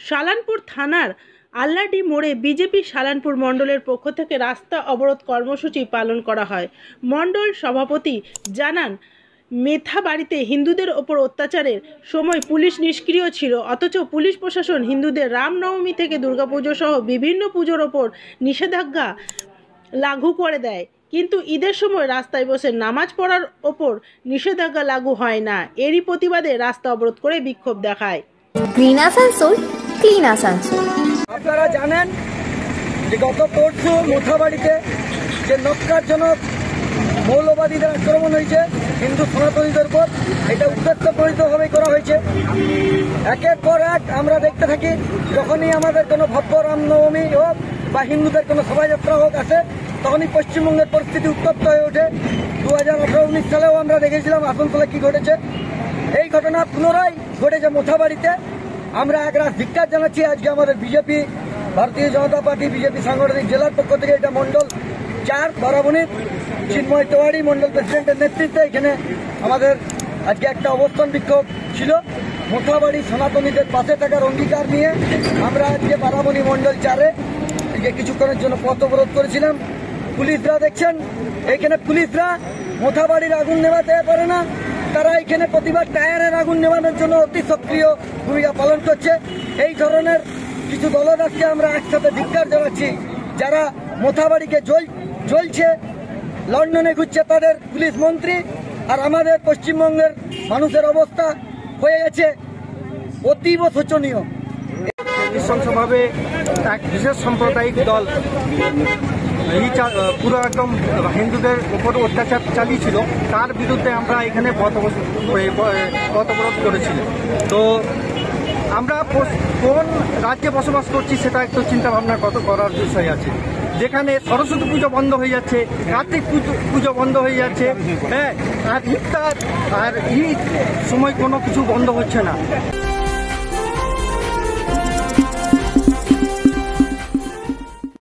সালানপুর থানার আল্লাডি মোড়ে বিজেপি সালানপুর মণ্ডলের পক্ষ থেকে রাস্তা অবরোধ কর্মসূচি পালন করা হয়। মণ্ডল সভাপতি জানান, মেথাবাড়িতে হিন্দুদের ওপর অত্যাচারের সময় পুলিশ নিষ্ক্রিয় ছিল, অথচ পুলিশ প্রশাসন হিন্দুদের রামনবমী থেকে দুর্গাপুজো সহ বিভিন্ন পুজোর ওপর নিষেধাজ্ঞা লাগু করে দেয়, কিন্তু ঈদের সময় রাস্তায় বসে নামাজ পড়ার ওপর নিষেধাজ্ঞা লাগু হয় না। এরই প্রতিবাদে রাস্তা অবরোধ করে বিক্ষোভ দেখায়। Green Asansol, clean Asansol. আপনারা জানেন যে গত পরশু মোথাবাড়িতে যে নক্কারজনক মৌলবাদীদের আক্রমণ হয়েছে হিন্দু সনাতনীদের উপর, এটা উদ্দেশ্যপ্রণীতভাবে করা হয়েছে। একের পর এক আমরা দেখতে থাকি, যখনই আমাদের কোনো ভব্য রামনবমী হোক বা হিন্দুদের কোনো শোভাযাত্রা হোক আসে, তখনই পশ্চিমবঙ্গের পরিস্থিতি উত্তপ্ত হয়ে ওঠে। 2018-19 সালেও আমরা দেখেছিলাম আসানসোলে কী ঘটেছে। এই ঘটনা পুনরায় ঘটেছে মোথাবাড়িতে। আমরা একরাশ ধিক্কার জানাচ্ছি। আজকে আমাদের বিজেপি, ভারতীয় জনতা পার্টি বিজেপি সাংগঠনিক জেলার পক্ষ থেকে এটা মণ্ডল 4 বরাবণীর চিন্ময় তেওয়ারি মণ্ডল প্রেসিডেন্টের নেতৃত্বে এখানে আমাদের আজকে একটা অবস্থান বিক্ষোভ ছিল। মোথাবাড়ি সনাতনীদের পাশে থাকার অঙ্গীকার নিয়ে আমরা আজকে বারাবণী মণ্ডল 4-এ যে কিছুক্ষণের জন্য পথ অবরোধ করেছিলাম। পুলিশরা দেখছেন, এখানে পুলিশরা মোথাবাড়ির আগুন নেভাতে পারে না, তারা এখানে প্রতিবার টায়ারের আগুন নেভানোর জন্য অতি সক্রিয় ভূমিকা পালন করছে। এই ধরনের কিছু দলদাসকে আমরা একসাথে ধিক্কার জানাচ্ছি। যারা মোথাবাড়িকে জ্বলছে, লন্ডনে ঘুরছে তাদের পুলিশ মন্ত্রী, আর আমাদের পশ্চিমবঙ্গের মানুষের অবস্থা হয়ে গেছে অতীব শোচনীয়। নৃশংসভাবে এক বিশেষ সাম্প্রদায়িক দল পুরো একদম হিন্দুদের উপর অত্যাচার চালিয়েছিল, তার বিরুদ্ধে আমরা এখানে পথ অবরোধ করেছিলাম। তো আমরা কোন রাজ্যে বসবাস করছি সেটা একটু চিন্তা ভাবনা করার বিষয় আছে। যেখানে সরস্বতী পুজো বন্ধ হয়ে যাচ্ছে, কার্তিক পুজো বন্ধ হয়ে যাচ্ছে, হ্যাঁ, আর ইফতার আর ঈদ সময় কোনো কিছু বন্ধ হচ্ছে না।